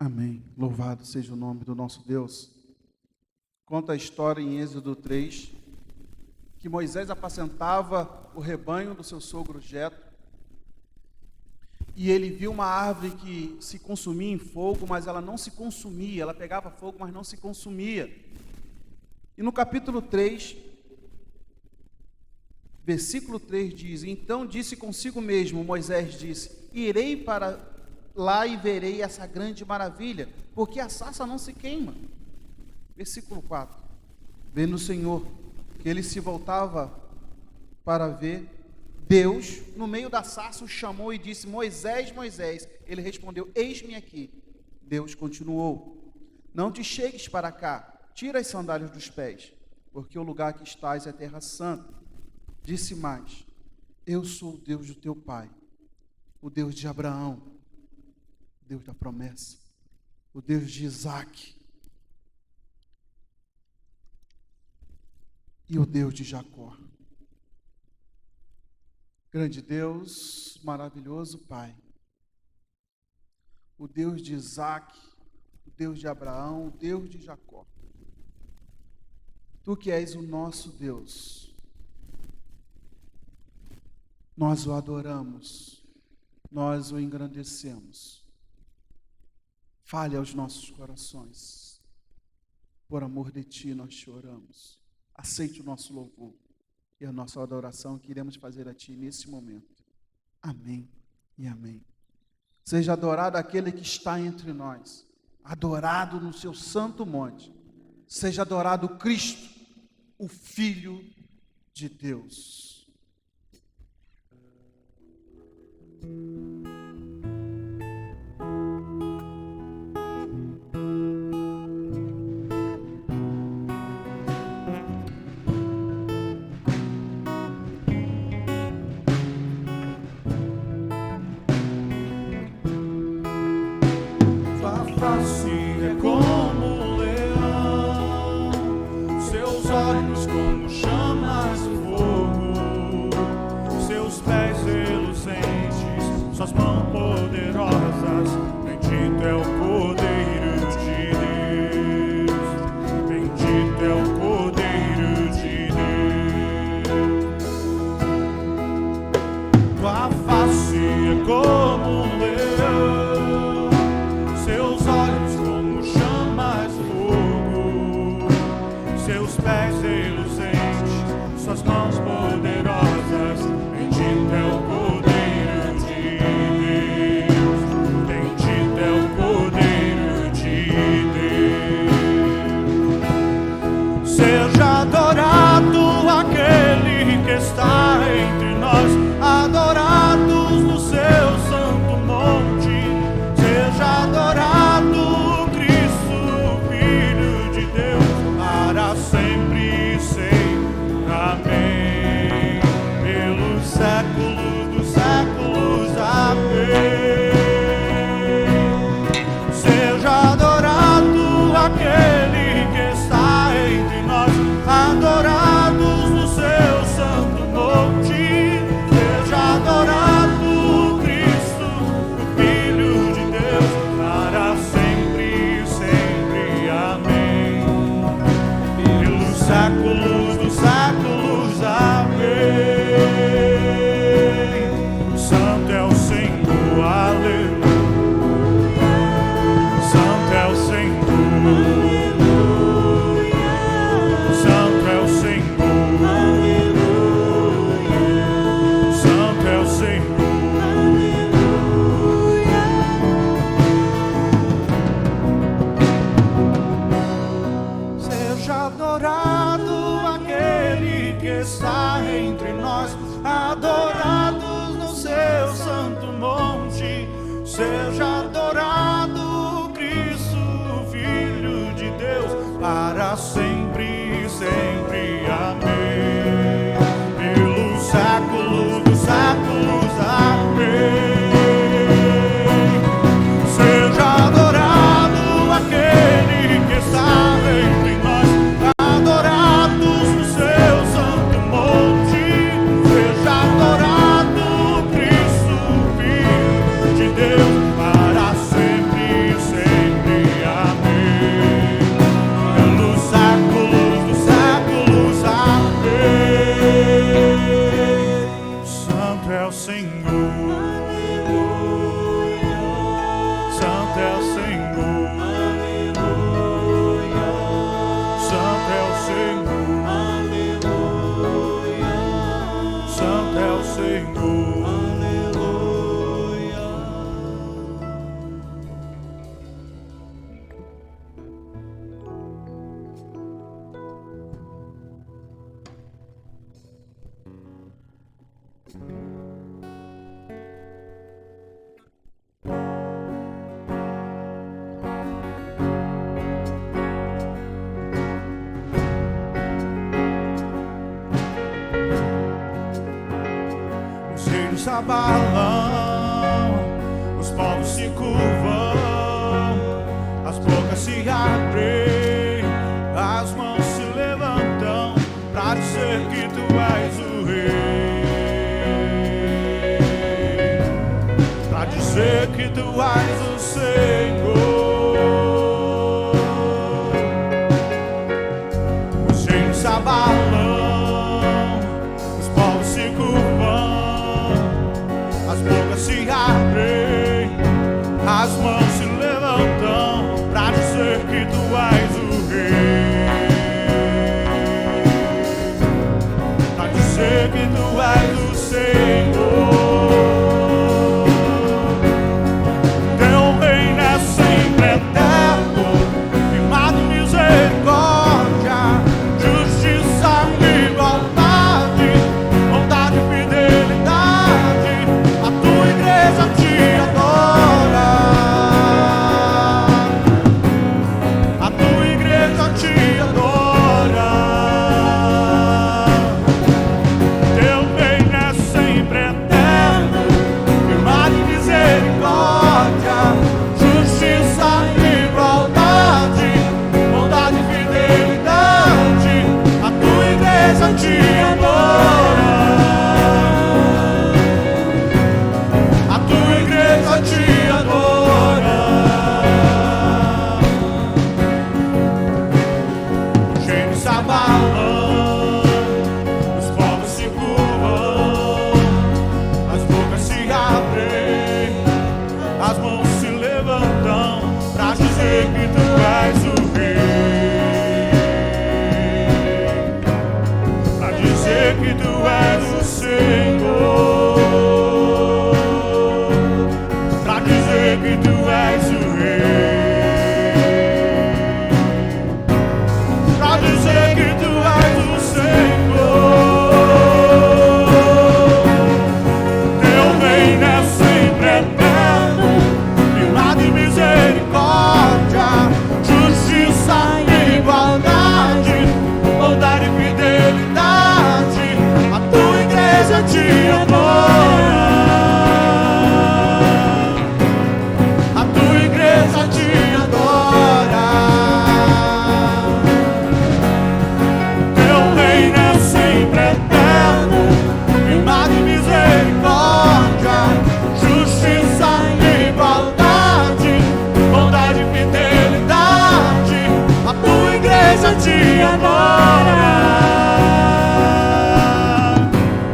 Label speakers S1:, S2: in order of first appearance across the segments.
S1: Amém. Louvado seja o nome do nosso Deus. Conta a história em Êxodo 3, que Moisés apacentava o rebanho do seu sogro Jetro, e ele viu uma árvore que se consumia em fogo, mas ela não se consumia, ela pegava fogo, mas não se consumia. E no capítulo 3, versículo 3 diz: então disse consigo mesmo, Moisés disse, irei para lá e verei essa grande maravilha, porque a sarça não se queima. Versículo 4, vendo o Senhor que ele se voltava para ver, Deus, no meio da sarça, o chamou e disse, Moisés, Moisés. Ele respondeu, eis-me aqui. Deus continuou, não te chegues para cá, tira as sandálias dos pés, porque o lugar que estás é terra santa. Disse mais, eu sou o Deus do teu pai, o Deus de Abraão, o Deus da promessa, o Deus de Isaque e o Deus de Jacó. Grande Deus, maravilhoso Pai, o Deus de Isaque, o Deus de Abraão, o Deus de Jacó. Tu que és o nosso Deus, nós o adoramos, nós o engrandecemos. Fale aos nossos corações, por amor de Ti nós te oramos. Aceite o nosso louvor e a nossa adoração que iremos fazer a Ti nesse momento. Amém e amém. Seja adorado aquele que está entre nós, adorado no seu santo monte. Seja adorado Cristo, o Filho de Deus.
S2: Suas mãos poderosas, bendito é o Cordeiro de Deus, bendito é o Cordeiro de Deus. Tua face é como um leão, seus olhos como chamas de fogo, seus pés reluzentes, suas mãos poderosas, bendito é o Cordeiro. Seja adorado aquele que está entre nós, adorados no seu santo monte. Seja adorado Cristo, Filho de Deus, para sempre e sempre. Amém. Pelos séculos dos séculos. Amém. Seja adorado aquele que está entre nós, adorados no seu santo monte. Seja adorado Cristo, o Filho de Deus, para sempre e sempre. Amém. Pelos séculos dos séculos. Amém. Santo é o Senhor, aleluia. Santo é o Senhor. Está entre nós, adorados no seu santo monte. Seja adorado Cristo, Filho de Deus, para sempre e sempre. Amém. Pelos séculos dos séculos. Amém. Seja adorado aquele que está entre nós, adorados no seu santo monte. Seja adorado Cristo, Filho de Deus, para sempre e sempre. gênios abalam, os povos se curvam, as bocas se abrem, as mãos se levantam para dizer que tu és o rei, para dizer que tu és o Senhor. Os gênios abalam, os povos se curvam, as bocas se abrem, as mãos se levantam para dizer que tu és o rei, para dizer que tu és o Senhor. Teu reino é sempre eterno, firmado em misericórdia, justiça, igualdade, bondade e fidelidade. A tua igreja te adora, a tua igreja te adora. Teu reino é sempre eterno, firmado em misericórdia, justiça, igualdade, bondade e fidelidade. A tua igreja te adora, a tua igreja te adora. Gênios abalam, os povos se curvam, as bocas se abrem, as mãos se levantam para dizer que tu és o rei, para dizer que tu és o Senhor, para dizer que tu és o rei, para dizer que tu és o Senhor. Teu reino é sempre eterno, firmado em misericórdia, justiça, igualdade, bondade e fidelidade. A tua igreja te adora, a tua igreja te adora. Teu reino é sempre eterno, firmado em misericórdia, justiça, igualdade, bondade e fidelidade. A tua igreja te adora, a tua igreja te adora.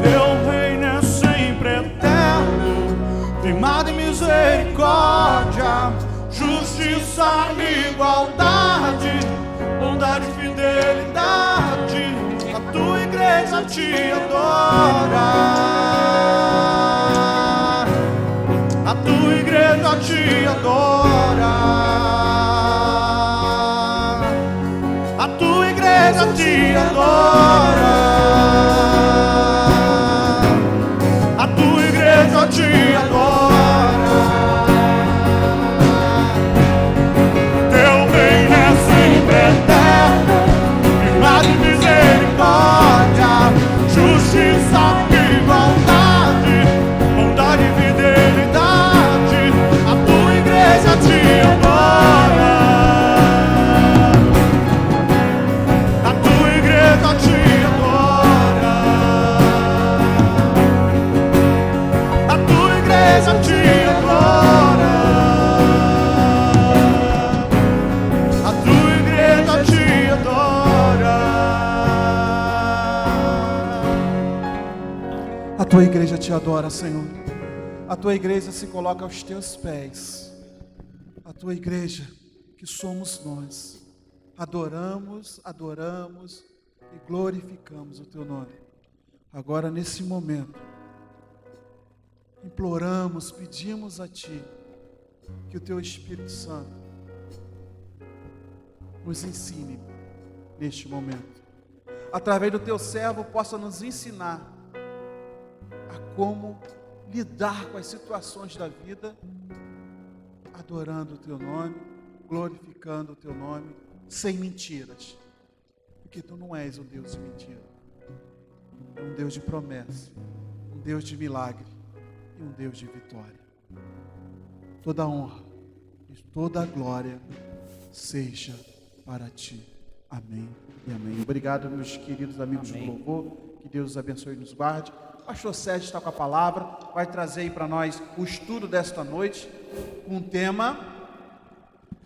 S2: Teu reino é sempre eterno, firmado em misericórdia, justiça, igualdade, bondade e fidelidade. A tua igreja te adora, a tua igreja te adora, a tua igreja te adora, a tua igreja te adora. Teu reino é sempre eterno, firmado em misericórdia, justiça, igualdade, bondade e fidelidade. A tua igreja te adora, a tua igreja te adora, a tua igreja te adora, a tua igreja te adora.
S1: A tua igreja te adora, Senhor. A tua igreja se coloca aos teus pés. A tua igreja, que somos nós, adoramos, adoramos e glorificamos o teu nome. Agora, nesse momento, imploramos, pedimos a ti que o teu Espírito Santo nos ensine neste momento. através do teu servo, possa nos ensinar a como lidar com as situações da vida, adorando o teu nome, glorificando o teu nome, sem mentiras, porque tu não és um Deus de mentira, é um Deus de promessa, um Deus de milagre e um Deus de vitória. Toda a honra e toda a glória seja para ti. Amém e amém. Obrigado, meus queridos amigos do louvor, que Deus os abençoe e nos guarde. O pastor Sérgio está com a palavra, vai trazer aí para nós o estudo desta noite, com o tema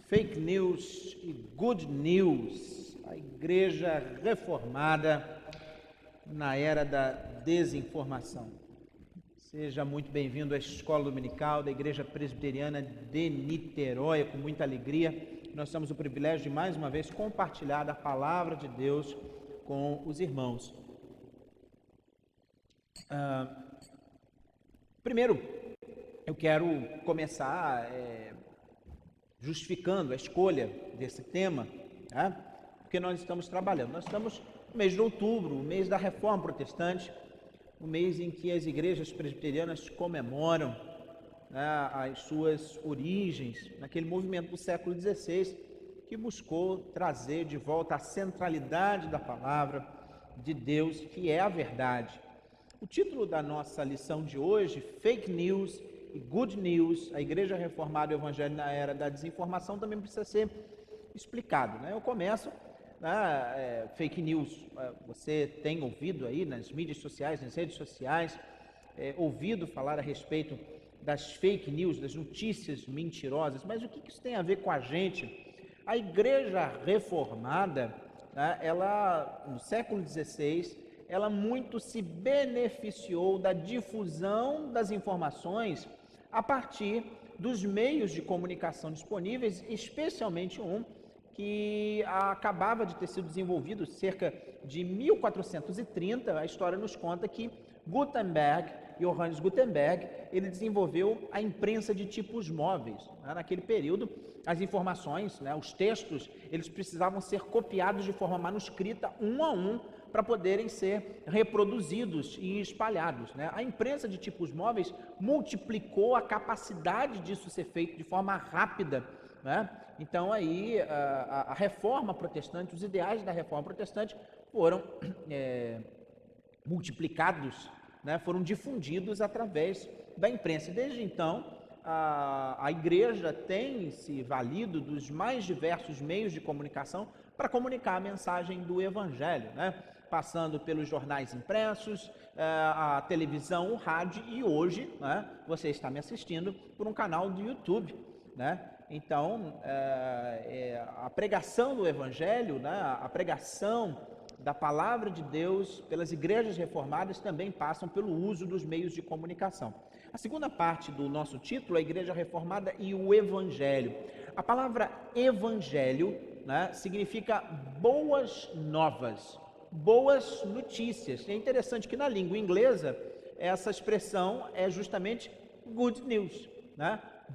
S3: Fake News e Good News, a igreja reformada na era da desinformação. Seja muito bem-vindo à Escola Dominical da Igreja Presbiteriana de Niterói, com muita alegria. Nós temos o privilégio de, mais uma vez, compartilhar a palavra de Deus com os irmãos. Primeiro, eu quero começar justificando a escolha desse tema, né? Porque nós estamos trabalhando. Nós estamos no mês de outubro, o mês da Reforma Protestante, o mês em que as igrejas presbiterianas comemoram, né, as suas origens, naquele movimento do século XVI, que buscou trazer de volta a centralidade da palavra de Deus, que é a verdade. O título da nossa lição de hoje, Fake News e Good News, a Igreja Reformada e o Evangelho na Era da Desinformação, também precisa ser explicado, né? Eu começo, fake news, você tem ouvido aí nas mídias sociais, nas redes sociais, ouvido falar a respeito das fake news, das notícias mentirosas, mas o que isso tem a ver com a gente? A Igreja Reformada, né, ela, no século XVI, ela muito se beneficiou da difusão das informações a partir dos meios de comunicação disponíveis, especialmente um que acabava de ter sido desenvolvido cerca de 1430. A história nos conta que Gutenberg, Johannes Gutenberg, ele desenvolveu a imprensa de tipos móveis. Naquele período, as informações, os textos, eles precisavam ser copiados de forma manuscrita, um a um, para poderem ser reproduzidos e espalhados. A imprensa de tipos móveis multiplicou a capacidade disso ser feito de forma rápida. Então, aí, a Reforma Protestante, os ideais da Reforma Protestante foram multiplicados, foram difundidos através da imprensa. Desde então, a Igreja tem se valido dos mais diversos meios de comunicação para comunicar a mensagem do Evangelho, passando pelos jornais impressos, a televisão, o rádio, e hoje, você está me assistindo por um canal do YouTube, Então, a pregação do Evangelho, a pregação da palavra de Deus pelas igrejas reformadas também passam pelo uso dos meios de comunicação. A segunda parte do nosso título é a Igreja Reformada e o Evangelho. A palavra Evangelho, significa boas novas, boas notícias. É interessante que na língua inglesa essa expressão é justamente good news,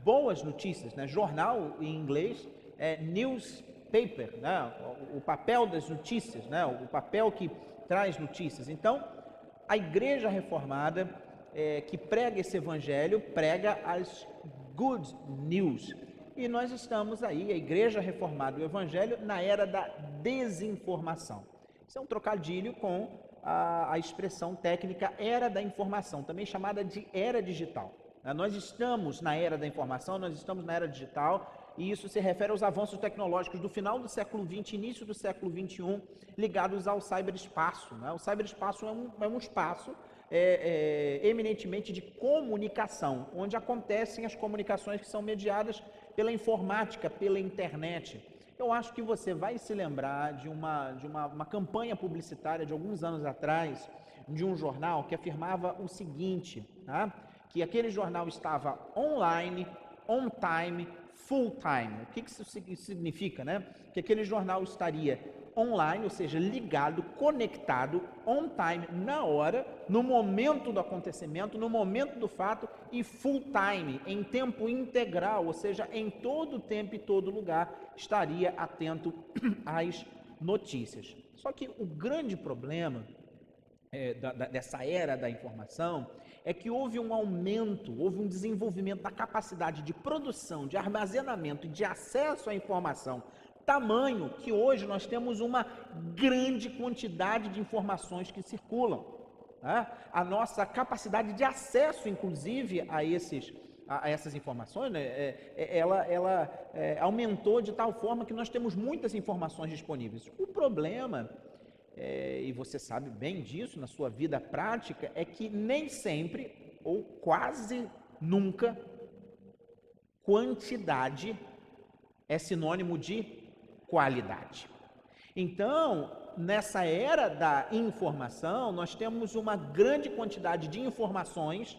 S3: boas notícias, jornal em inglês é newspaper, o papel das notícias, o papel que traz notícias. Então, a Igreja Reformada que prega esse Evangelho, prega as good news. E nós estamos aí, a Igreja Reformada e o Evangelho, na era da desinformação. Isso é um trocadilho com a expressão técnica era da informação, também chamada de era digital. Nós estamos na era da informação, nós estamos na era digital, e isso se refere aos avanços tecnológicos do final do século XX, início do século XXI, ligados ao ciberespaço. O ciberespaço é um espaço eminentemente de comunicação, onde acontecem as comunicações que são mediadas pela informática, pela internet. Eu acho que você vai se lembrar de uma campanha publicitária de alguns anos atrás, de um jornal que afirmava o seguinte, que aquele jornal estava online, on time, full time. O que isso significa, Que aquele jornal estaria online, ou seja, ligado, conectado, on time, na hora, no momento do acontecimento, no momento do fato, e full time, em tempo integral, ou seja, em todo tempo e todo lugar, estaria atento às notícias. Só que o grande problema dessa era da informação é que houve um aumento, houve um desenvolvimento da capacidade de produção, de armazenamento e de acesso à informação, tamanho que hoje nós temos uma grande quantidade de informações que circulam. A nossa capacidade de acesso, inclusive, a essas informações, né, ela aumentou de tal forma que nós temos muitas informações disponíveis. O problema, e você sabe bem disso na sua vida prática, é que nem sempre, ou quase nunca, quantidade é sinônimo de qualidade. Então, nessa era da informação, nós temos uma grande quantidade de informações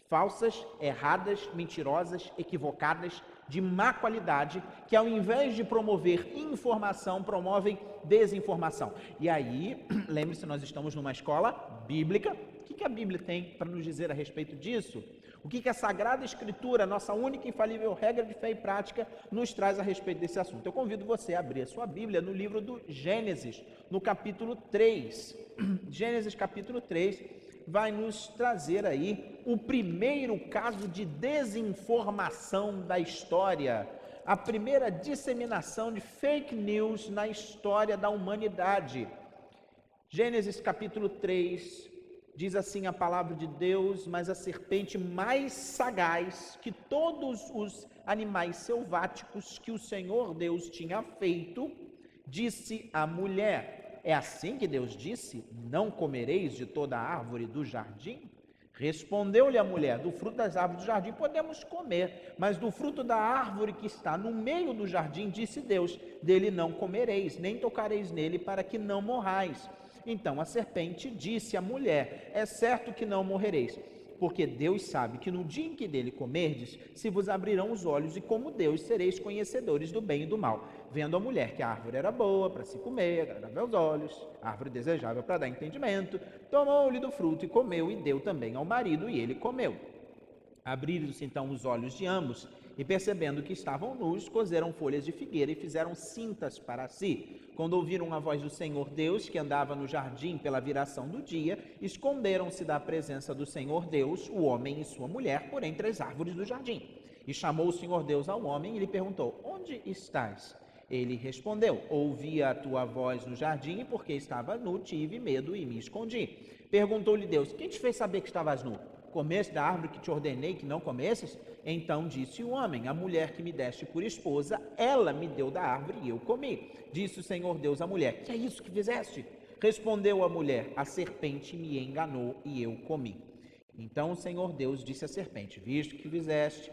S3: falsas, erradas, mentirosas, equivocadas, de má qualidade, que ao invés de promover informação, promovem desinformação. E aí, lembre-se, nós estamos numa escola bíblica. O que a Bíblia tem para nos dizer a respeito disso? O que a Sagrada Escritura, nossa única e infalível regra de fé e prática, nos traz a respeito desse assunto? Eu convido você a abrir a sua Bíblia no livro do Gênesis, no capítulo 3. Gênesis capítulo 3 vai nos trazer aí o primeiro caso de desinformação da história, a primeira disseminação de fake news na história da humanidade. Gênesis capítulo 3 diz assim a palavra de Deus: mas a serpente mais sagaz que todos os animais selváticos que o Senhor Deus tinha feito, disse à mulher: é assim que Deus disse, não comereis de toda a árvore do jardim? Respondeu-lhe a mulher: do fruto das árvores do jardim podemos comer, mas do fruto da árvore que está no meio do jardim, disse Deus, dele não comereis, nem tocareis nele, para que não morrais. Então a serpente disse à mulher: é certo que não morrereis, porque Deus sabe que no dia em que dele comerdes, se vos abrirão os olhos, e como Deus sereis conhecedores do bem e do mal. Vendo a mulher que a árvore era boa para se comer, agradável aos olhos, árvore desejável para dar entendimento, tomou-lhe do fruto e comeu, e deu também ao marido, e ele comeu. Abriram-se então os olhos de ambos, e percebendo que estavam nus, coseram folhas de figueira e fizeram cintas para si. Quando ouviram a voz do Senhor Deus, que andava no jardim pela viração do dia, esconderam-se da presença do Senhor Deus, o homem e sua mulher, por entre as árvores do jardim. E chamou o Senhor Deus ao homem e lhe perguntou: onde estás? Ele respondeu: ouvi a tua voz no jardim, e porque estava nu, tive medo e me escondi. Perguntou-lhe Deus: quem te fez saber que estavas nu? Comeste da árvore que te ordenei que não comesses? Então disse o homem: a mulher que me deste por esposa, ela me deu da árvore e eu comi. Disse o Senhor Deus à mulher: que é isso que fizeste? Respondeu a mulher: a serpente me enganou e eu comi. Então o Senhor Deus disse à serpente: visto que fizeste,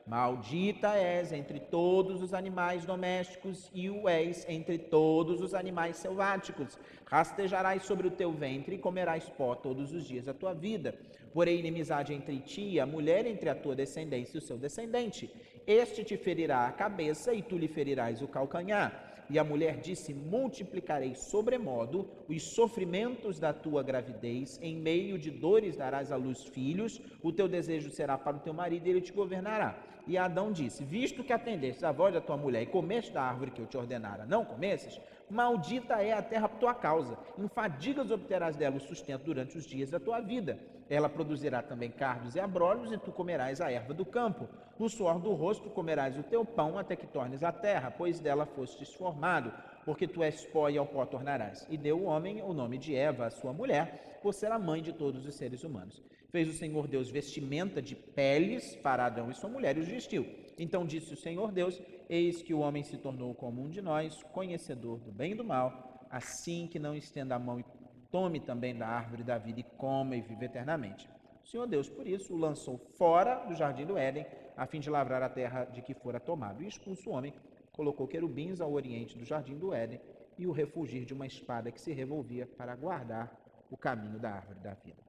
S3: maldita és entre todos os animais domésticos e o és entre todos os animais selváticos. Rastejarás sobre o teu ventre e comerás pó todos os dias da tua vida. Porém, inimizade entre ti e a mulher, entre a tua descendência e o seu descendente. Este te ferirá a cabeça e tu lhe ferirás o calcanhar. E a mulher disse: multiplicarei sobremodo os sofrimentos da tua gravidez, em meio de dores darás à luz filhos, o teu desejo será para o teu marido e ele te governará. E Adão disse: visto que atendeste à voz da tua mulher e comeste da árvore que eu te ordenara, não comesses, maldita é a terra por tua causa, em fadigas obterás dela o sustento durante os dias da tua vida. Ela produzirá também cardos e abrolhos, e tu comerás a erva do campo. No suor do rosto comerás o teu pão, até que tornes a terra, pois dela fostes formado, porque tu és pó e ao pó tornarás. E deu o homem o nome de Eva, a sua mulher, por ser a mãe de todos os seres humanos. Fez o Senhor Deus vestimenta de peles para Adão e sua mulher e os vestiu. Então disse o Senhor Deus: eis que o homem se tornou como um de nós, conhecedor do bem e do mal, assim que não estenda a mão e tome também da árvore da vida e coma e viva eternamente. O Senhor Deus, por isso, o lançou fora do jardim do Éden, a fim de lavrar a terra de que fora tomado. E expulso o homem, colocou querubins ao oriente do jardim do Éden e o refugir de uma espada que se revolvia para guardar o caminho da árvore da vida.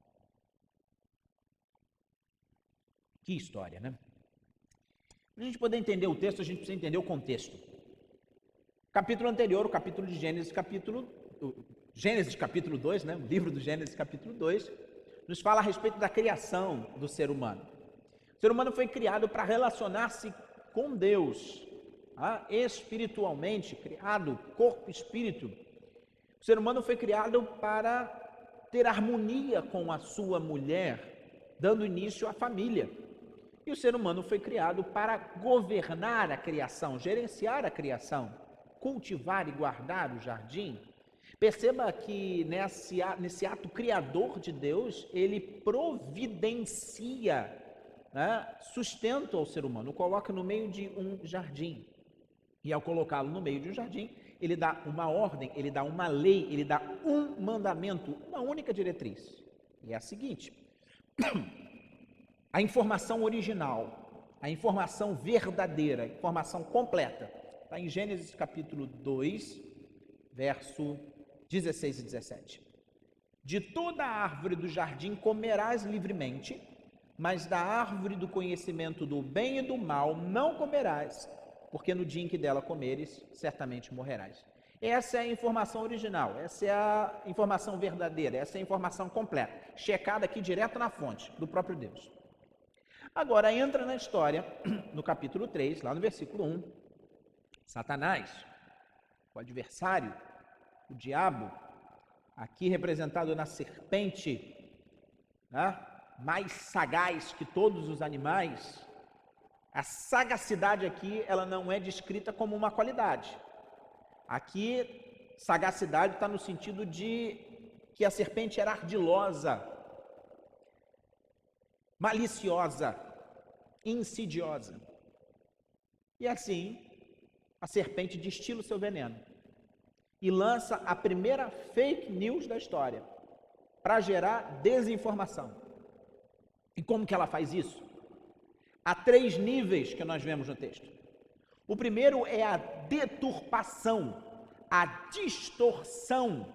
S3: Que história, né? Para a gente poder entender o texto, a gente precisa entender o contexto. Capítulo anterior, o capítulo de Gênesis, capítulo 2, né? O livro do Gênesis, capítulo 2, nos fala a respeito da criação do ser humano. O ser humano foi criado para relacionar-se com Deus, espiritualmente, criado, corpo e espírito. O ser humano foi criado para ter harmonia com a sua mulher, dando início à família. E o ser humano foi criado para governar a criação, gerenciar a criação, cultivar e guardar o jardim. Perceba que nesse ato criador de Deus, ele providencia, né, sustento ao ser humano, o coloca no meio de um jardim. E ao colocá-lo no meio de um jardim, ele dá uma ordem, ele dá uma lei, ele dá um mandamento, uma única diretriz. E é a seguinte: a informação original, a informação verdadeira, a informação completa, está em Gênesis capítulo 2, verso 16 e 17. De toda a árvore do jardim comerás livremente, mas da árvore do conhecimento do bem e do mal não comerás, porque no dia em que dela comeres, certamente morrerás. Essa é a informação original, essa é a informação verdadeira, essa é a informação completa, checada aqui direto na fonte do próprio Deus. Agora entra na história, no capítulo 3, lá no versículo 1, Satanás, o adversário, o diabo, aqui representado na serpente, né, mais sagaz que todos os animais. A sagacidade aqui, ela não é descrita como uma qualidade. Aqui, sagacidade está no sentido de que a serpente era ardilosa, maliciosa, insidiosa. E assim, a serpente destila o seu veneno e lança a primeira fake news da história para gerar desinformação. E como que ela faz isso? Há 3 níveis que nós vemos no texto. O primeiro é a deturpação, a distorção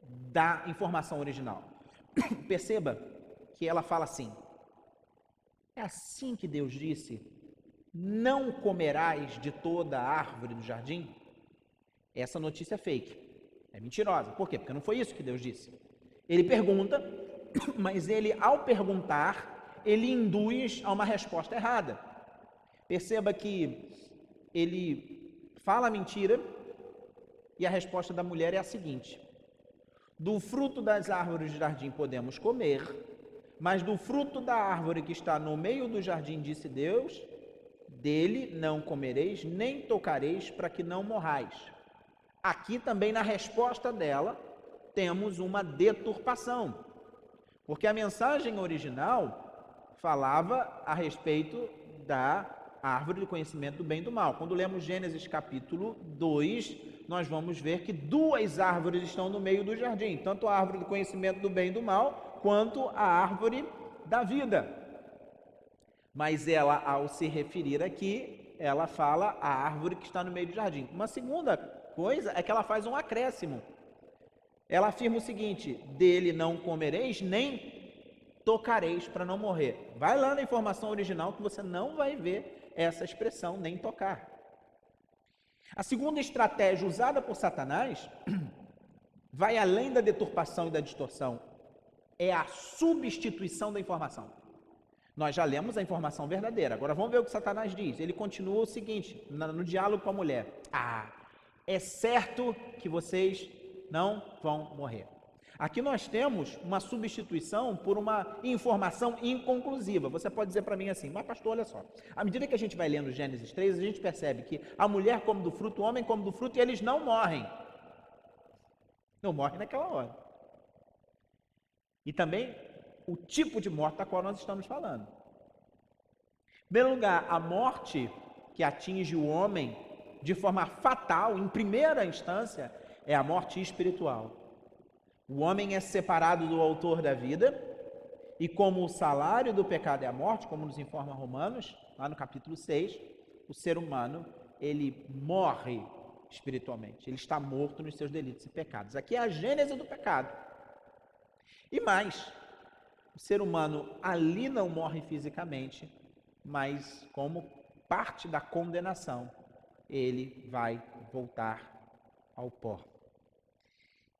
S3: da informação original. Perceba que ela fala assim: é assim que Deus disse, não comerás de toda a árvore do jardim? Essa notícia é fake, é mentirosa. Por quê? Porque não foi isso que Deus disse. Ele pergunta, mas ele, ao perguntar, ele induz a uma resposta errada. Perceba que ele fala a mentira e a resposta da mulher é a seguinte: do fruto das árvores do jardim podemos comer, mas do fruto da árvore que está no meio do jardim, disse Deus, dele não comereis, nem tocareis, para que não morrais. Aqui também, na resposta dela, temos uma deturpação, porque a mensagem original falava a respeito da árvore do conhecimento do bem e do mal. Quando lemos Gênesis capítulo 2, nós vamos ver que 2 árvores estão no meio do jardim, tanto a árvore do conhecimento do bem e do mal, quanto a árvore da vida. Mas ela, ao se referir aqui, ela fala a árvore que está no meio do jardim. Uma segunda coisa é que ela faz um acréscimo. Ela afirma o seguinte: dele não comereis, nem tocareis, para não morrer. Vai lá na informação original que você não vai ver essa expressão, nem tocar. A segunda estratégia usada por Satanás vai além da deturpação e da distorção. É a substituição da informação. Nós já lemos a informação verdadeira. Agora vamos ver o que Satanás diz. Ele continua o seguinte, no diálogo com a mulher: é certo que vocês não vão morrer. Aqui nós temos uma substituição por uma informação inconclusiva. Você pode dizer para mim assim: mas pastor, olha só, à medida que a gente vai lendo Gênesis 3, a gente percebe que a mulher come do fruto, o homem come do fruto e eles não morrem. Não morrem naquela hora. E também o tipo de morte da qual nós estamos falando. Em primeiro lugar, a morte que atinge o homem de forma fatal, em primeira instância, é a morte espiritual. O homem é separado do autor da vida, e como o salário do pecado é a morte, como nos informa Romanos, lá no capítulo 6, o ser humano, ele morre espiritualmente, ele está morto nos seus delitos e pecados. Aqui é a gênese do pecado. E mais, o ser humano ali não morre fisicamente, mas como parte da condenação, ele vai voltar ao pó.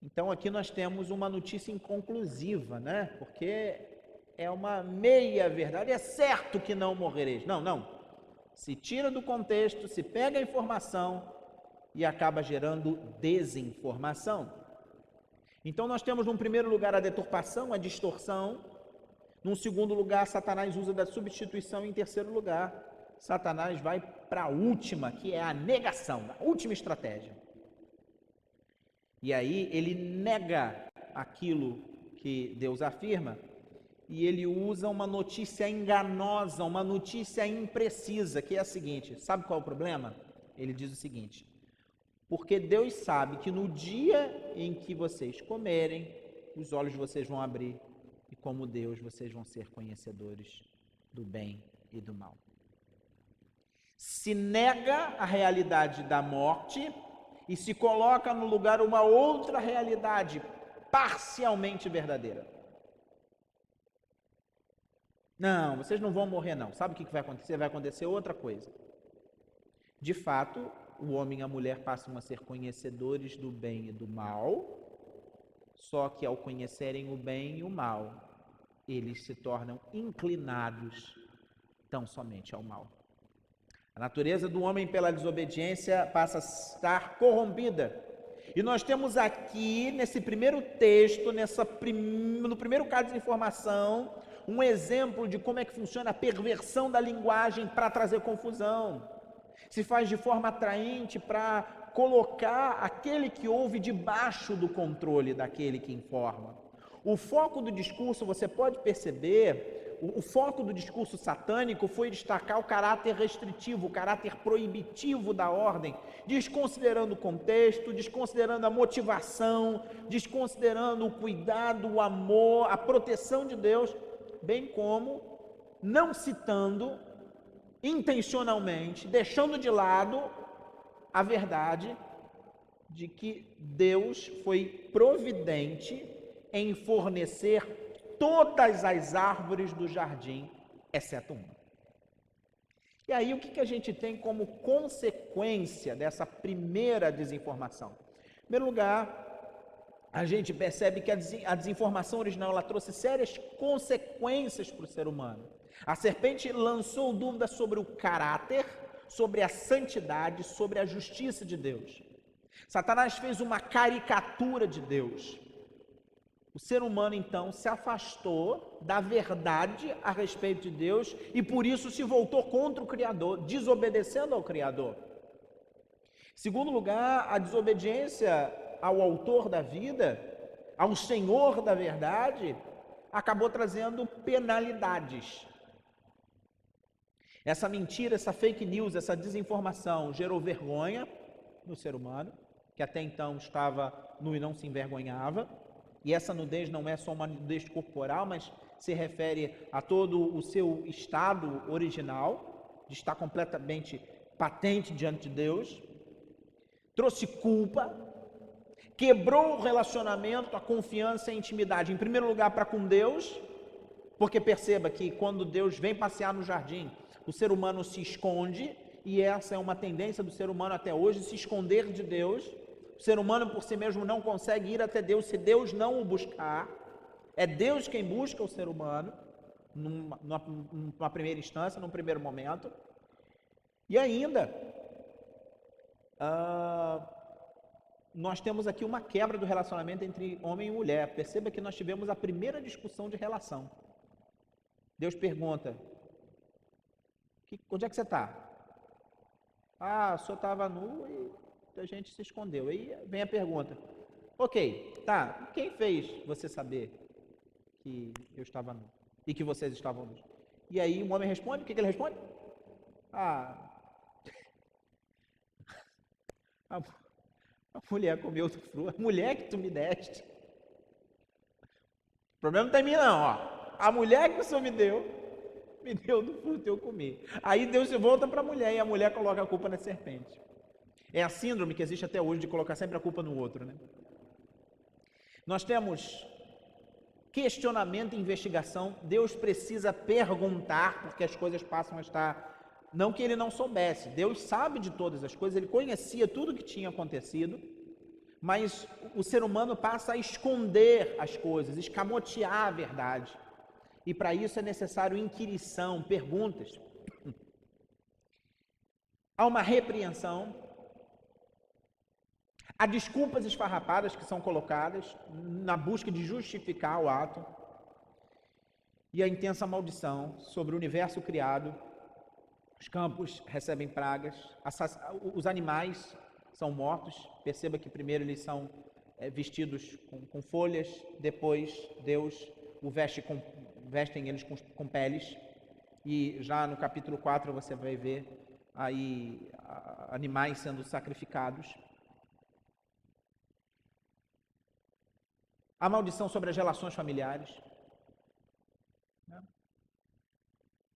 S3: Então aqui nós temos uma notícia inconclusiva, né? Porque é uma meia verdade, é certo que não morrereis. Não. Se tira do contexto, se pega a informação e acaba gerando desinformação. Então nós temos, num primeiro lugar, a deturpação, a distorção. Num segundo lugar, Satanás usa da substituição. E em terceiro lugar, Satanás vai para a última, que é a negação, a última estratégia. E aí ele nega aquilo que Deus afirma e ele usa uma notícia enganosa, uma notícia imprecisa, que é a seguinte: sabe qual é o problema? Ele diz o seguinte: porque Deus sabe que no dia em que vocês comerem, os olhos de vocês vão abrir e, como Deus, vocês vão ser conhecedores do bem e do mal. Se nega a realidade da morte e se coloca no lugar uma outra realidade parcialmente verdadeira. Não, vocês não vão morrer não. Sabe o que vai acontecer? Vai acontecer outra coisa. De fato, o homem e a mulher passam a ser conhecedores do bem e do mal, só que ao conhecerem o bem e o mal, eles se tornam inclinados tão somente ao mal. A natureza do homem pela desobediência passa a estar corrompida. E nós temos aqui, nesse primeiro texto, no primeiro caso de informação, um exemplo de como é que funciona a perversão da linguagem para trazer confusão. Se faz de forma atraente para colocar aquele que ouve debaixo do controle daquele que informa. O foco do discurso, você pode perceber, o foco do discurso satânico foi destacar o caráter restritivo, o caráter proibitivo da ordem, desconsiderando o contexto, desconsiderando a motivação, desconsiderando o cuidado, o amor, a proteção de Deus, bem como não citando intencionalmente, deixando de lado a verdade de que Deus foi providente em fornecer todas as árvores do jardim, exceto uma. E aí o que a gente tem como consequência dessa primeira desinformação? Em primeiro lugar, a gente percebe que a desinformação original ela trouxe sérias consequências para o ser humano. A serpente lançou dúvidas sobre o caráter, sobre a santidade, sobre a justiça de Deus. Satanás fez uma caricatura de Deus. O ser humano, então, se afastou da verdade a respeito de Deus e, por isso, se voltou contra o Criador, desobedecendo ao Criador. Em segundo lugar, a desobediência ao autor da vida, ao Senhor da verdade, acabou trazendo penalidades. Essa mentira, essa fake news, essa desinformação gerou vergonha no ser humano, que até então estava nu e não se envergonhava. E essa nudez não é só uma nudez corporal, mas se refere a todo o seu estado original, de estar completamente patente diante de Deus. Trouxe culpa, quebrou o relacionamento, a confiança e a intimidade, em primeiro lugar para com Deus, porque perceba que quando Deus vem passear no jardim, o ser humano se esconde, e essa é uma tendência do ser humano até hoje, se esconder de Deus. O ser humano por si mesmo não consegue ir até Deus se Deus não o buscar. É Deus quem busca o ser humano, numa primeira instância, num primeiro momento. E ainda, nós temos aqui uma quebra do relacionamento entre homem e mulher. Perceba que nós tivemos a primeira discussão de relação. Deus pergunta: onde é que você está? O senhor estava nu e a gente se escondeu. Aí vem a pergunta: ok, tá, quem fez você saber que eu estava nu e que vocês estavam nus? E aí o homem responde, o que ele responde? A mulher comeu do fruto, a mulher que tu me deste. O problema não está em mim não, ó. A mulher que o Senhor me deu do fruto e eu comi. Aí Deus se volta para a mulher e a mulher coloca a culpa na serpente. É a síndrome que existe até hoje de colocar sempre a culpa no outro, né? Nós temos questionamento e investigação. Deus precisa perguntar, porque as coisas passam a estar... Não que ele não soubesse, Deus sabe de todas as coisas, ele conhecia tudo que tinha acontecido, mas o ser humano passa a esconder as coisas, escamotear a verdade. E para isso é necessário inquirição, perguntas. Há uma repreensão. Há desculpas esfarrapadas que são colocadas na busca de justificar o ato. E a intensa maldição sobre o universo criado. Os campos recebem pragas, os animais são mortos. Perceba que primeiro eles são vestidos com folhas, depois Deus vestem eles com peles. E já no capítulo 4 você vai ver aí animais sendo sacrificados. A maldição sobre as relações familiares.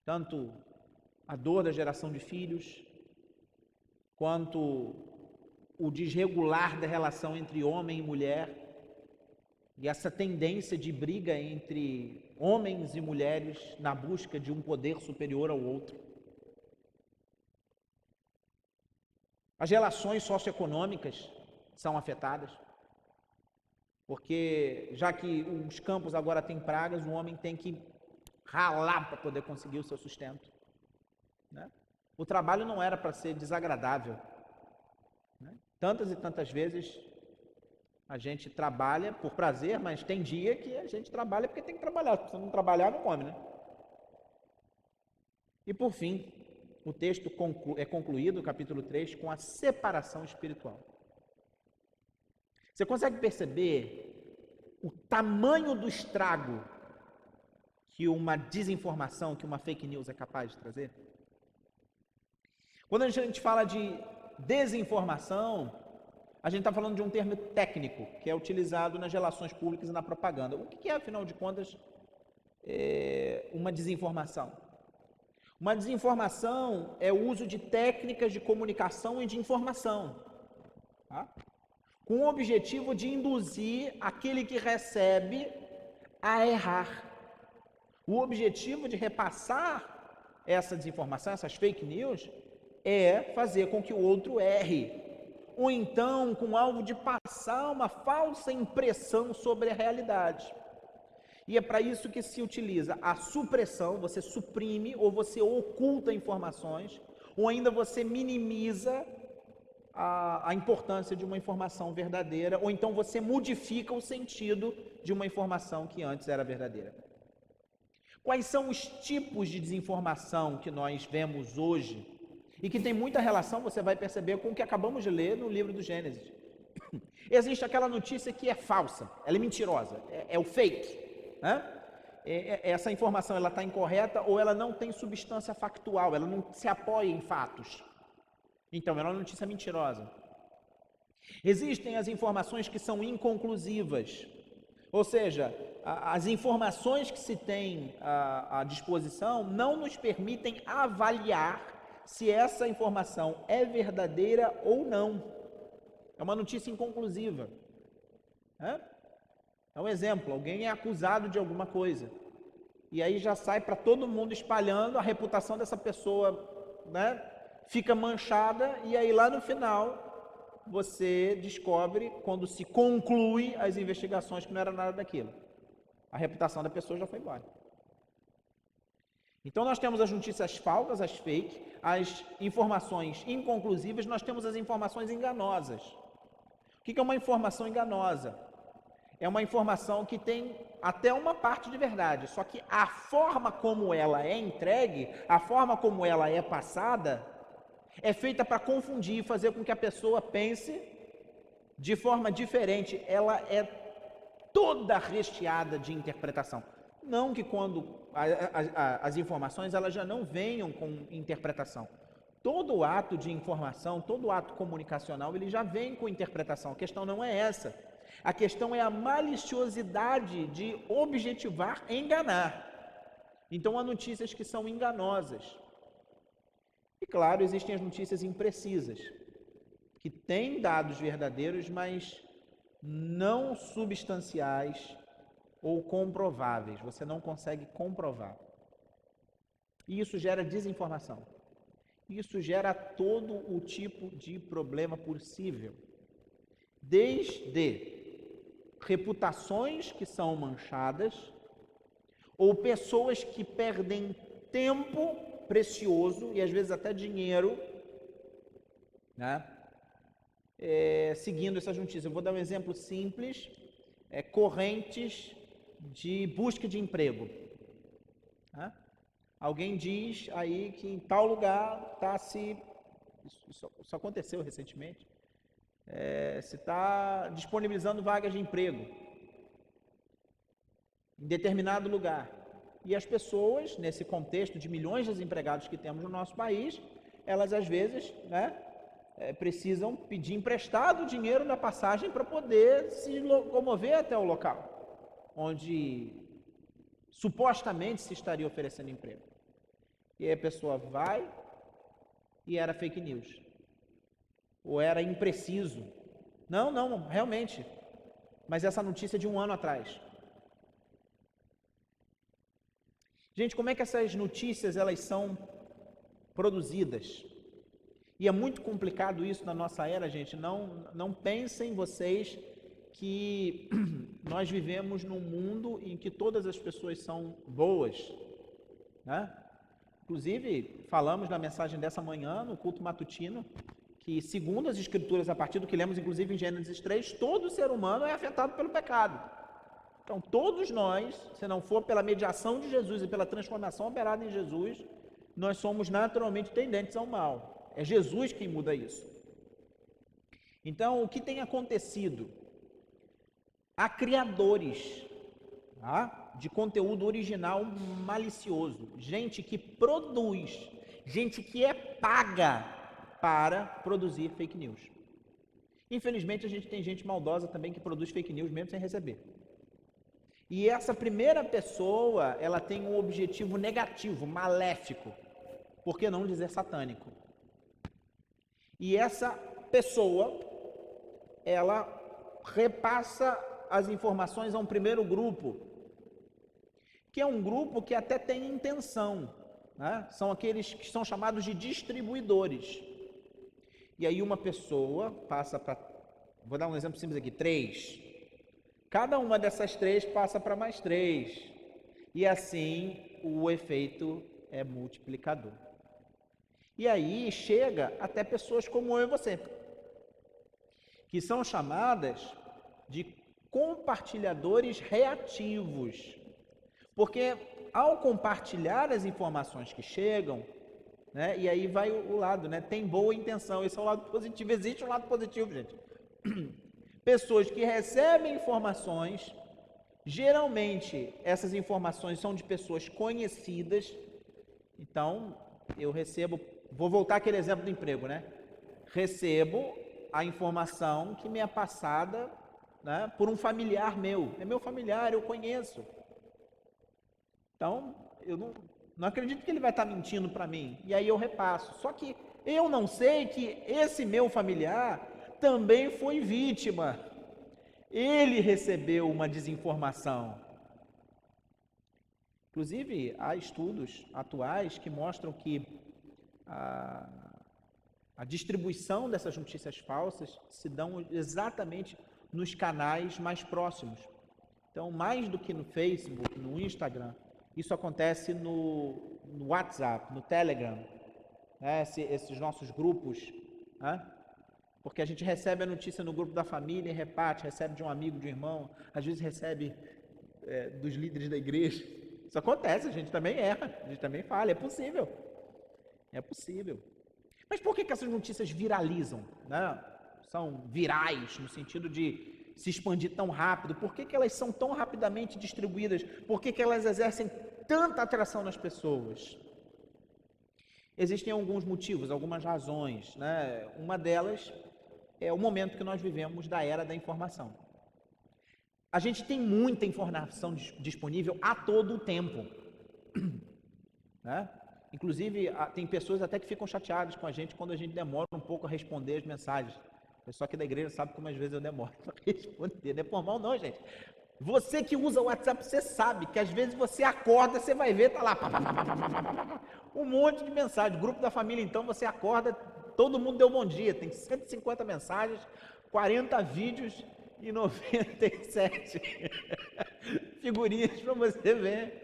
S3: Tanto a dor da geração de filhos, quanto o desregular da relação entre homem e mulher, e essa tendência de briga entre homens e mulheres na busca de um poder superior ao outro. As relações socioeconômicas são afetadas, porque já que os campos agora têm pragas, o homem tem que ralar para poder conseguir o seu sustento. Né? O trabalho não era para ser desagradável. Né? Tantas e tantas vezes a gente trabalha por prazer, mas tem dia que a gente trabalha porque tem que trabalhar. Se não trabalhar, não come, né? E por fim, o texto é concluído, o capítulo 3, com a separação espiritual. Você consegue perceber o tamanho do estrago que uma desinformação, que uma fake news é capaz de trazer? Quando a gente fala de desinformação, a gente está falando de um termo técnico, que é utilizado nas relações públicas e na propaganda. O que é, afinal de contas, uma desinformação? Uma desinformação é o uso de técnicas de comunicação e de informação, tá? Com o objetivo de induzir aquele que recebe a errar. O objetivo de repassar essa desinformação, essas fake news, é fazer com que o outro erre, ou então com o alvo de passar uma falsa impressão sobre a realidade. E é para isso que se utiliza a supressão, você suprime ou você oculta informações, ou ainda você minimiza a importância de uma informação verdadeira, ou então você modifica o sentido de uma informação que antes era verdadeira. Quais são os tipos de desinformação que nós vemos hoje e que tem muita relação, você vai perceber, com o que acabamos de ler no livro do Gênesis? Existe aquela notícia que é falsa, ela é mentirosa, é o fake, né? Essa informação ela está incorreta ou ela não tem substância factual, ela não se apoia em fatos. Então, ela é uma notícia mentirosa. Existem as informações que são inconclusivas, ou seja, as informações que se tem à disposição não nos permitem avaliar se essa informação é verdadeira ou não. É uma notícia inconclusiva. É um exemplo, alguém é acusado de alguma coisa, e aí já sai para todo mundo espalhando, a reputação dessa pessoa, né, fica manchada, e aí lá no final você descobre, quando se conclui as investigações, que não era nada daquilo. A reputação da pessoa já foi embora. Então nós temos as notícias falsas, as fake, as informações inconclusivas, nós temos as informações enganosas. O que é uma informação enganosa? É uma informação que tem até uma parte de verdade, só que a forma como ela é entregue, a forma como ela é passada, é feita para confundir e fazer com que a pessoa pense de forma diferente. Ela é toda recheada de interpretação. Não que quando as informações elas já não venham com interpretação. Todo ato de informação, todo ato comunicacional, ele já vem com interpretação. A questão não é essa. A questão é a maliciosidade de objetivar enganar. Então, há notícias que são enganosas. E, claro, existem as notícias imprecisas, que têm dados verdadeiros, mas não substanciais ou comprováveis. Você não consegue comprovar. E isso gera desinformação. Isso gera todo o tipo de problema possível. Desde reputações que são manchadas, ou pessoas que perdem tempo precioso e às vezes até dinheiro, né, seguindo essas notícias. Eu vou dar um exemplo simples, correntes de busca de emprego. Né? Alguém diz aí que em tal lugar está isso aconteceu recentemente, se está disponibilizando vagas de emprego em determinado lugar. E as pessoas, nesse contexto de milhões de desempregados que temos no nosso país, elas às vezes, precisam pedir emprestado dinheiro na passagem para poder se locomover até o local, onde supostamente se estaria oferecendo emprego. E aí a pessoa vai e era fake news. Ou era impreciso. Não, realmente. Mas essa notícia é de 1 ano atrás. Gente, como é que essas notícias elas são produzidas? E é muito complicado isso na nossa era, gente. Não pensem vocês que nós vivemos num mundo em que todas as pessoas são boas, né? Inclusive, falamos na mensagem dessa manhã, no culto matutino, que segundo as Escrituras, a partir do que lemos, inclusive em Gênesis 3, todo ser humano é afetado pelo pecado. Então, todos nós, se não for pela mediação de Jesus e pela transformação operada em Jesus, nós somos naturalmente tendentes ao mal. É Jesus quem muda isso. Então, o que tem acontecido? Há criadores de conteúdo original malicioso, gente que produz, gente que é paga para produzir fake news. Infelizmente, a gente tem gente maldosa também que produz fake news mesmo sem receber. E essa primeira pessoa, ela tem um objetivo negativo, maléfico, por que não dizer satânico? E essa pessoa, ela repassa as informações a um primeiro grupo, que é um grupo que até tem intenção, né? São aqueles que são chamados de distribuidores. E aí uma pessoa passa para, vou dar um exemplo simples aqui, 3. Cada uma dessas 3 passa para mais 3. E assim o efeito é multiplicador. E aí chega até pessoas como eu e você, que são chamadas de compartilhadores reativos. Porque ao compartilhar as informações que chegam, né, e aí vai o lado, né, tem boa intenção, esse é o lado positivo, existe um lado positivo, gente. Pessoas que recebem informações, geralmente essas informações são de pessoas conhecidas, então eu recebo, vou voltar àquele exemplo do emprego, né? Recebo a informação que me é passada, né, por um familiar meu, é meu familiar, eu conheço. Então, eu não acredito que ele vai estar mentindo para mim, e aí eu repasso. Só que eu não sei que esse meu familiar também foi vítima. Ele recebeu uma desinformação. Inclusive, há estudos atuais que mostram que a distribuição dessas notícias falsas se dão exatamente nos canais mais próximos. Então, mais do que no Facebook, no Instagram, isso acontece no WhatsApp, no Telegram, né? Esses nossos grupos, né? Porque a gente recebe a notícia no grupo da família e reparte, recebe de um amigo, de um irmão, às vezes recebe dos líderes da igreja. Isso acontece, a gente também erra, a gente também falha, é possível. É possível. Mas por que essas notícias viralizam, né? São virais, no sentido de se expandir tão rápido? Por que elas são tão rapidamente distribuídas? Por que elas exercem tanta atração nas pessoas? Existem alguns motivos, algumas razões, né? Uma delas é o momento que nós vivemos da era da informação. A gente tem muita informação disponível a todo o tempo, né? Inclusive, tem pessoas até que ficam chateadas com a gente quando a gente demora um pouco a responder as mensagens. O pessoal aqui da igreja sabe como às vezes eu demoro para responder. Não é por mal não, gente. Você que usa o WhatsApp, você sabe que às vezes você acorda, você vai ver, tá lá um monte de mensagem. Grupo da família, então, você acorda, todo mundo deu bom dia. Tem 150 mensagens, 40 vídeos e 97 figurinhas para você ver.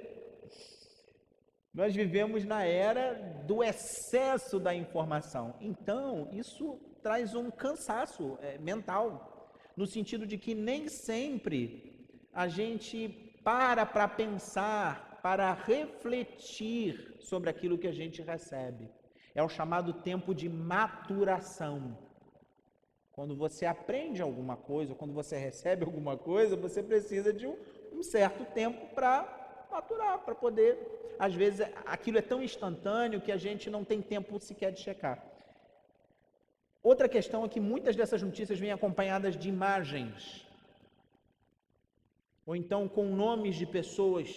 S3: Nós vivemos na era do excesso da informação. Então, isso traz um cansaço mental, no sentido de que nem sempre a gente para pensar, para refletir sobre aquilo que a gente recebe. É o chamado tempo de maturação. Quando você aprende alguma coisa, quando você recebe alguma coisa, você precisa de um certo tempo para maturar, para poder... Às vezes, aquilo é tão instantâneo que a gente não tem tempo sequer de checar. Outra questão é que muitas dessas notícias vêm acompanhadas de imagens, ou então com nomes de pessoas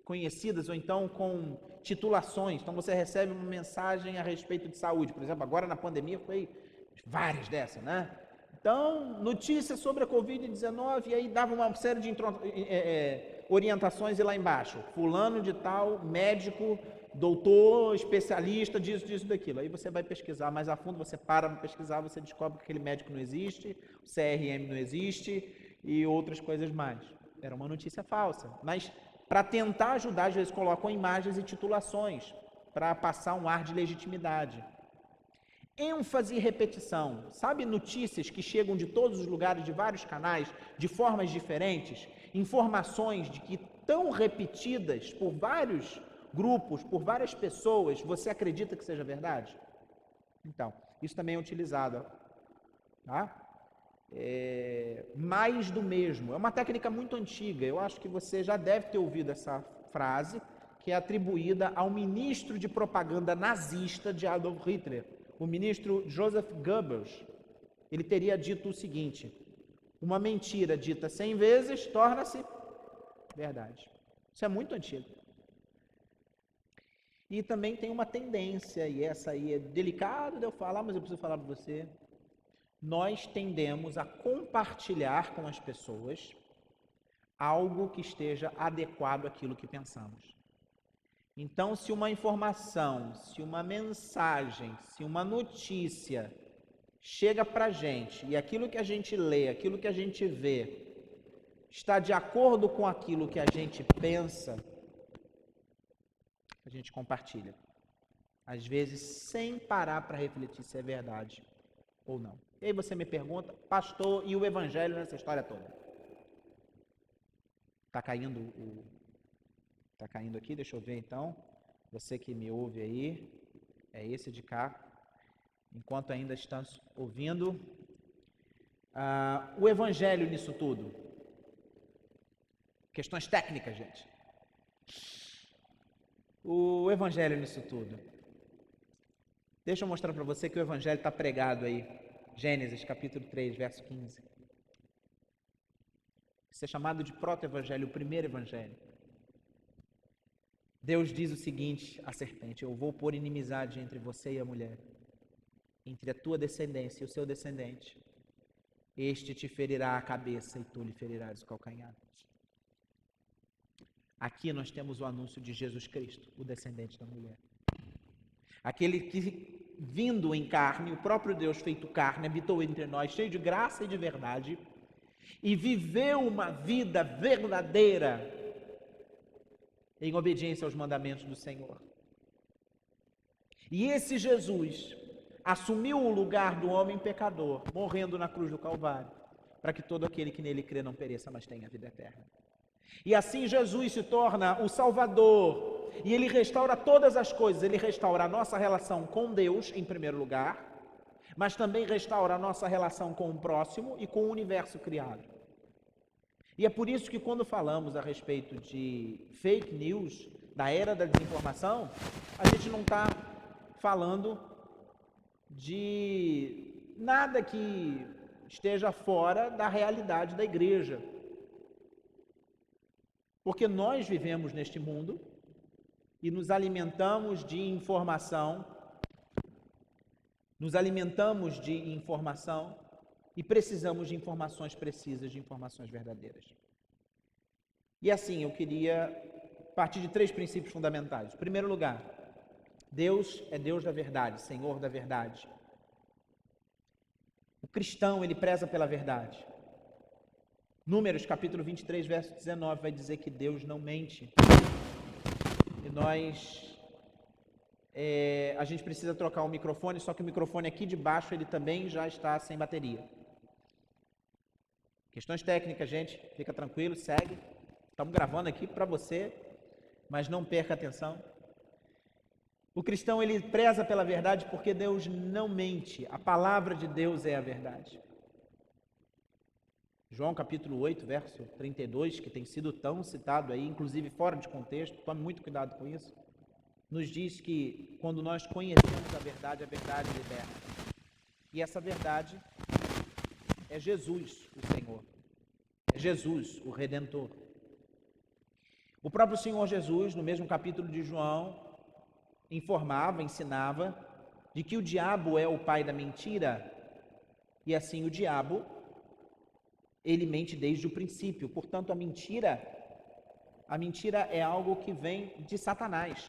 S3: conhecidas, ou então com titulações. Então, você recebe uma mensagem a respeito de saúde. Por exemplo, agora na pandemia foi várias dessas, né? Então, notícias sobre a Covid-19, e aí dava uma série de orientações e lá embaixo, fulano de tal, médico, doutor, especialista, disso, daquilo. Aí você vai pesquisar mais a fundo, você para pesquisar, você descobre que aquele médico não existe, o CRM não existe e outras coisas mais. Era uma notícia falsa, mas para tentar ajudar, às vezes colocam imagens e titulações para passar um ar de legitimidade. ênfase e repetição. Sabe, notícias que chegam de todos os lugares, de vários canais, de formas diferentes, informações de que tão repetidas por vários grupos, por várias pessoas, você acredita que seja verdade? Então, isso também é utilizado, tá? Mais do mesmo. É uma técnica muito antiga. Eu acho que você já deve ter ouvido essa frase, que é atribuída ao ministro de propaganda nazista de Adolf Hitler, o ministro Joseph Goebbels. Ele teria dito o seguinte: uma mentira dita 100 vezes torna-se verdade. Isso é muito antigo. E também tem uma tendência, e essa aí é delicado de eu falar, mas eu preciso falar para você. Nós tendemos a compartilhar com as pessoas algo que esteja adequado àquilo que pensamos. Então, se uma informação, se uma mensagem, se uma notícia chega para a gente e aquilo que a gente lê, aquilo que a gente vê, está de acordo com aquilo que a gente pensa, a gente compartilha. Às vezes, sem parar para refletir se é verdade ou não. E aí você me pergunta, pastor, e o evangelho nessa história toda? Está caindo aqui, deixa eu ver então. Você que me ouve aí, é esse de cá. Enquanto ainda estamos ouvindo, o evangelho nisso tudo. Questões técnicas, gente. O evangelho nisso tudo. Deixa eu mostrar para você que o evangelho está pregado aí. Gênesis, capítulo 3, verso 15. Isso é chamado de proto-evangelho, o primeiro evangelho. Deus diz o seguinte à serpente: eu vou pôr inimizade entre você e a mulher, entre a tua descendência e o seu descendente. Este te ferirá a cabeça e tu lhe ferirás o calcanhar. Aqui nós temos o anúncio de Jesus Cristo, o descendente da mulher. Aquele que, vindo em carne, o próprio Deus feito carne, habitou entre nós, cheio de graça e de verdade, e viveu uma vida verdadeira em obediência aos mandamentos do Senhor. E esse Jesus assumiu o lugar do homem pecador, morrendo na cruz do Calvário, para que todo aquele que nele crê não pereça, mas tenha vida eterna. E assim Jesus se torna o Salvador, e Ele restaura todas as coisas. Ele restaura a nossa relação com Deus, em primeiro lugar, mas também restaura a nossa relação com o próximo e com o universo criado. E é por isso que quando falamos a respeito de fake news, da era da desinformação, a gente não está falando de nada que esteja fora da realidade da igreja. Porque nós vivemos neste mundo e nos alimentamos de informação, e precisamos de informações precisas, de informações verdadeiras. E assim, eu queria partir de 3 princípios fundamentais. Em primeiro lugar, Deus é Deus da verdade, Senhor da verdade. O cristão, ele preza pela verdade. Números, capítulo 23, verso 19, vai dizer que Deus não mente. E nós a gente precisa trocar o microfone, só que o microfone aqui de baixo ele também já está sem bateria. Questões técnicas, gente, fica tranquilo, segue. Estamos gravando aqui para você, mas não perca a atenção. O cristão, ele preza pela verdade porque Deus não mente. A palavra de Deus é a verdade. João capítulo 8, verso 32, que tem sido tão citado aí, inclusive fora de contexto, tome muito cuidado com isso, nos diz que quando nós conhecemos a verdade liberta. E essa verdade é Jesus, o Senhor. É Jesus, o Redentor. O próprio Senhor Jesus, no mesmo capítulo de João, informava, ensinava de que o diabo é o pai da mentira e assim o diabo, ele mente desde o princípio. Portanto, a mentira é algo que vem de Satanás.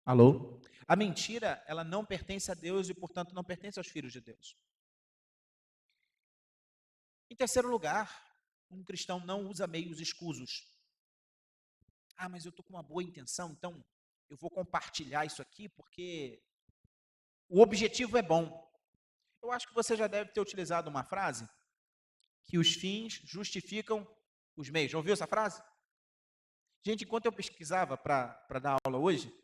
S3: Alô? A mentira, ela não pertence a Deus e, portanto, não pertence aos filhos de Deus. Em terceiro lugar, um cristão não usa meios escusos. Ah, mas eu estou com uma boa intenção, então eu vou compartilhar isso aqui porque o objetivo é bom. Eu acho que você já deve ter utilizado uma frase que os fins justificam os meios. Já ouviu essa frase? Gente, enquanto eu pesquisava para dar aula hoje,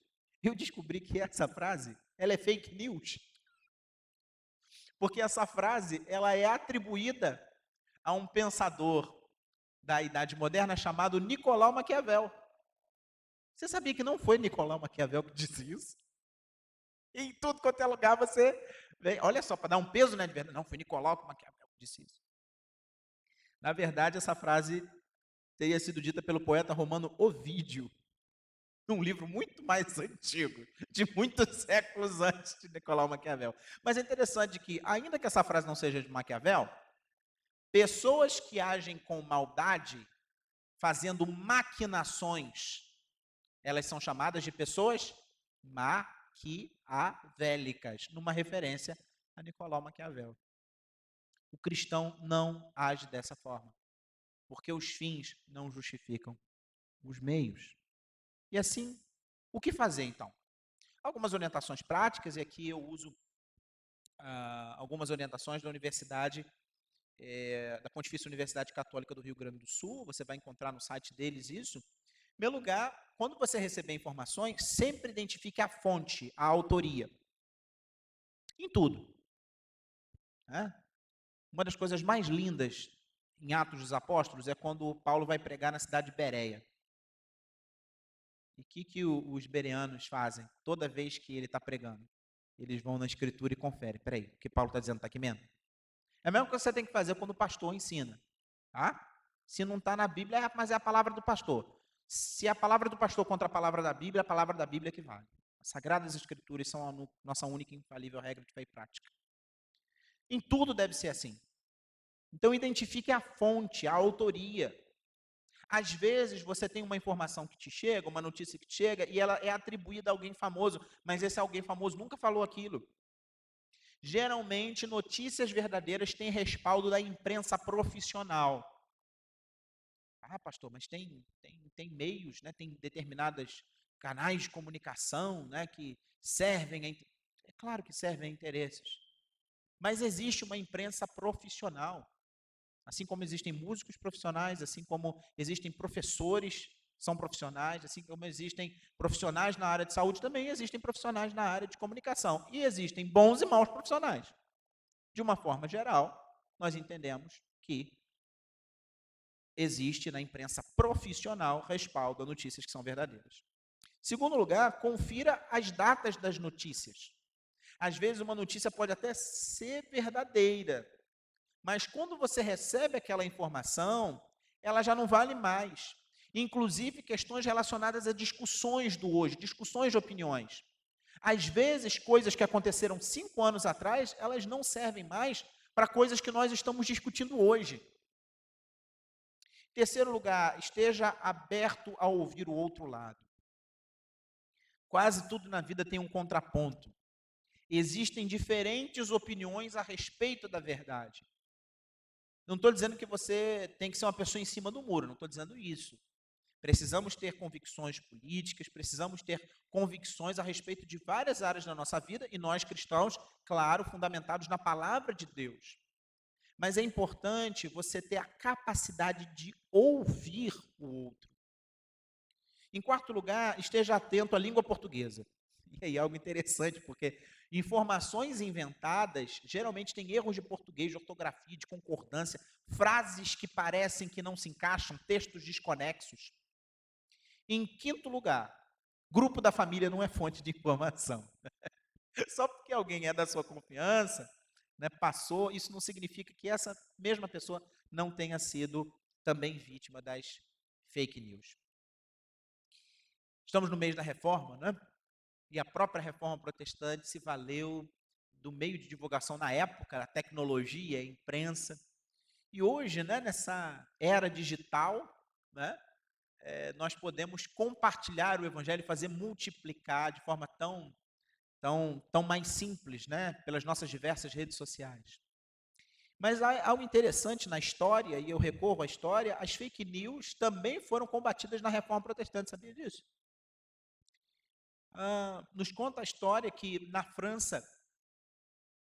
S3: eu descobri que essa frase, ela é fake news. Porque essa frase, ela é atribuída a um pensador da Idade Moderna chamado Nicolau Maquiavel. Você sabia que não foi Nicolau Maquiavel que disse isso? E em tudo quanto é lugar você vem, olha só, para dar um peso, né, de verdade, não, foi Nicolau Maquiavel que disse isso. Na verdade, essa frase teria sido dita pelo poeta romano Ovídio, num livro muito mais antigo, de muitos séculos antes de Nicolau Maquiavel. Mas é interessante que, ainda que essa frase não seja de Maquiavel, pessoas que agem com maldade, fazendo maquinações, elas são chamadas de pessoas maquiavélicas, numa referência a Nicolau Maquiavel. O cristão não age dessa forma, porque os fins não justificam os meios. E assim, o que fazer então? Algumas orientações práticas, e aqui eu uso algumas orientações da Universidade, da Pontifícia Universidade Católica do Rio Grande do Sul, você vai encontrar no site deles isso. Em primeiro lugar, quando você receber informações, sempre identifique a fonte, a autoria. Em tudo. Uma das coisas mais lindas em Atos dos Apóstolos é quando Paulo vai pregar na cidade de Bereia. E o que os bereanos fazem toda vez que ele está pregando? Eles vão na escritura e conferem. Peraí, o que Paulo está dizendo está aqui mesmo? É a mesma coisa que você tem que fazer quando o pastor ensina. Tá? Se não está na Bíblia, mas é a palavra do pastor. Se a palavra do pastor contra a palavra da Bíblia é que vale. As Sagradas Escrituras são a nossa única e infalível regra de fé e prática. Em tudo deve ser assim. Então, identifique a fonte, a autoria. Às vezes, você tem uma informação que te chega, uma notícia que te chega, e ela é atribuída a alguém famoso, mas esse alguém famoso nunca falou aquilo. Geralmente, notícias verdadeiras têm respaldo da imprensa profissional. Ah, pastor, mas tem meios, né, tem determinados canais de comunicação, né, que servem a... É claro que servem a interesses. Mas existe uma imprensa profissional. Assim como existem músicos profissionais, assim como existem professores que são profissionais, assim como existem profissionais na área de saúde, também existem profissionais na área de comunicação. E existem bons e maus profissionais. De uma forma geral, nós entendemos que existe na imprensa profissional respaldo a notícias que são verdadeiras. Segundo lugar, confira as datas das notícias. Às vezes uma notícia pode até ser verdadeira, mas quando você recebe aquela informação, ela já não vale mais. Inclusive questões relacionadas a discussões do hoje, discussões de opiniões. Às vezes, coisas que aconteceram 5 anos atrás, elas não servem mais para coisas que nós estamos discutindo hoje. Terceiro lugar, esteja aberto a ouvir o outro lado. Quase tudo na vida tem um contraponto. Existem diferentes opiniões a respeito da verdade. Não estou dizendo que você tem que ser uma pessoa em cima do muro, não estou dizendo isso. Precisamos ter convicções políticas, precisamos ter convicções a respeito de várias áreas da nossa vida, e nós cristãos, claro, fundamentados na palavra de Deus. Mas é importante você ter a capacidade de ouvir o outro. Em quarto lugar, esteja atento à língua portuguesa. E aí algo interessante, porque informações inventadas geralmente têm erros de português, de ortografia, de concordância, frases que parecem que não se encaixam, textos desconexos. Em quinto lugar, grupo da família não é fonte de informação. Só porque alguém é da sua confiança, né, passou, isso não significa que essa mesma pessoa não tenha sido também vítima das fake news. Estamos no mês da reforma, né? E a própria reforma protestante se valeu do meio de divulgação na época, a tecnologia, a imprensa. E hoje, né, nessa era digital, né, nós podemos compartilhar o evangelho e fazer multiplicar de forma tão mais simples, né, pelas nossas diversas redes sociais. Mas há algo interessante na história, e eu recorro à história, as fake news também foram combatidas na reforma protestante, sabia disso? Nos conta a história que na França,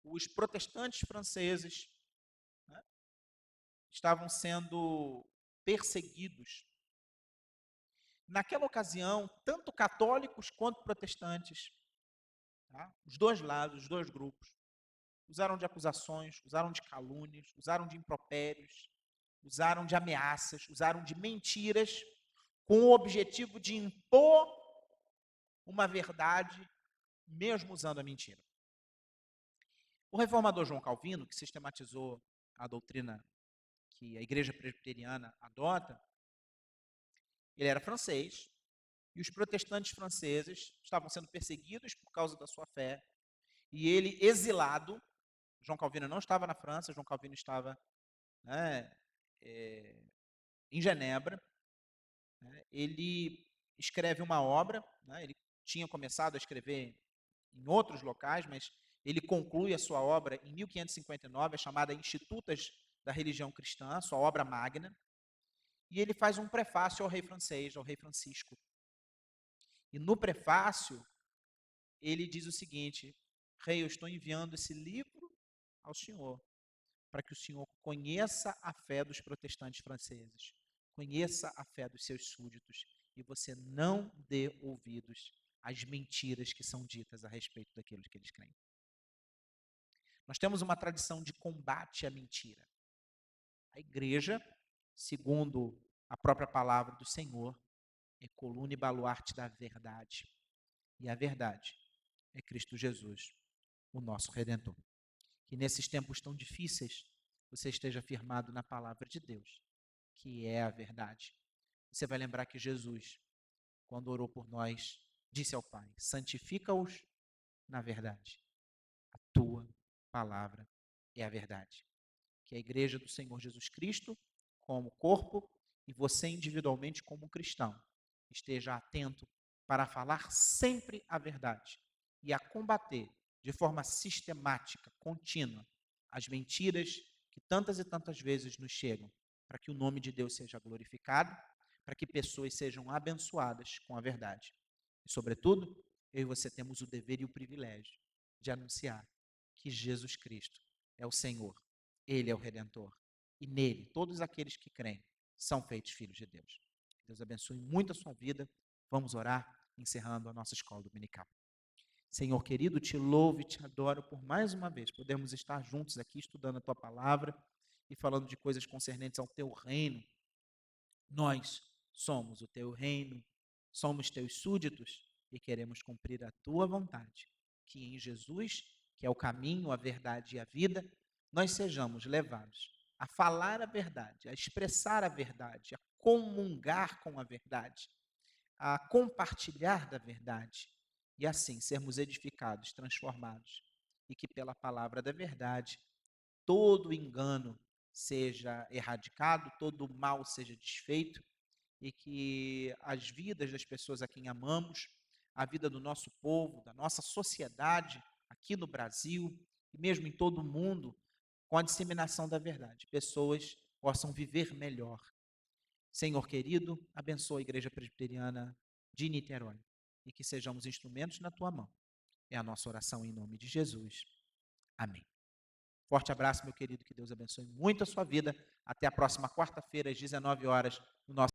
S3: os protestantes franceses, né, estavam sendo perseguidos. Naquela ocasião, tanto católicos quanto protestantes, tá, os dois lados, os dois grupos, usaram de acusações, usaram de calúnias, usaram de impropérios, usaram de ameaças, usaram de mentiras, com o objetivo de impor uma verdade, mesmo usando a mentira. O reformador João Calvino, que sistematizou a doutrina que a igreja presbiteriana adota, ele era francês, e os protestantes franceses estavam sendo perseguidos por causa da sua fé, e ele, exilado, João Calvino não estava na França, João Calvino estava, né, em Genebra, né, ele escreve uma obra, né, ele tinha começado a escrever em outros locais, mas ele conclui a sua obra em 1559, a chamada Institutas da Religião Cristã, sua obra magna, e ele faz um prefácio ao rei francês, ao rei Francisco. E no prefácio, ele diz o seguinte: rei, eu estou enviando esse livro ao senhor, para que o senhor conheça a fé dos protestantes franceses, conheça a fé dos seus súditos, e você não dê ouvidos às mentiras que são ditas a respeito daquilo que eles creem. Nós temos uma tradição de combate à mentira. A igreja, segundo a própria palavra do Senhor, é coluna e baluarte da verdade. E a verdade é Cristo Jesus, o nosso Redentor. Que nesses tempos tão difíceis, você esteja firmado na palavra de Deus, que é a verdade. Você vai lembrar que Jesus, quando orou por nós, disse ao Pai: santifica-os na verdade. A tua palavra é a verdade. Que a igreja do Senhor Jesus Cristo, como corpo, e você individualmente como cristão, esteja atento para falar sempre a verdade e a combater de forma sistemática, contínua, as mentiras que tantas e tantas vezes nos chegam, para que o nome de Deus seja glorificado, para que pessoas sejam abençoadas com a verdade. E, sobretudo, eu e você temos o dever e o privilégio de anunciar que Jesus Cristo é o Senhor, Ele é o Redentor, e nele todos aqueles que creem são feitos filhos de Deus. Deus abençoe muito a sua vida. Vamos orar, encerrando a nossa escola dominical. Senhor querido, te louvo e te adoro por mais uma vez podermos estar juntos aqui estudando a tua palavra e falando de coisas concernentes ao teu reino. Nós somos o teu reino, somos teus súditos e queremos cumprir a tua vontade, que em Jesus, que é o caminho, a verdade e a vida, nós sejamos levados a falar a verdade, a expressar a verdade, a comungar com a verdade, a compartilhar da verdade e assim sermos edificados, transformados, e que pela palavra da verdade todo engano seja erradicado, todo mal seja desfeito e que as vidas das pessoas a quem amamos, a vida do nosso povo, da nossa sociedade aqui no Brasil e mesmo em todo o mundo, com a disseminação da verdade, pessoas possam viver melhor. Senhor querido, abençoa a Igreja Presbiteriana de Niterói e que sejamos instrumentos na tua mão. É a nossa oração em nome de Jesus. Amém. Forte abraço, meu querido, que Deus abençoe muito a sua vida. Até a próxima quarta-feira, às 19 horas, no nosso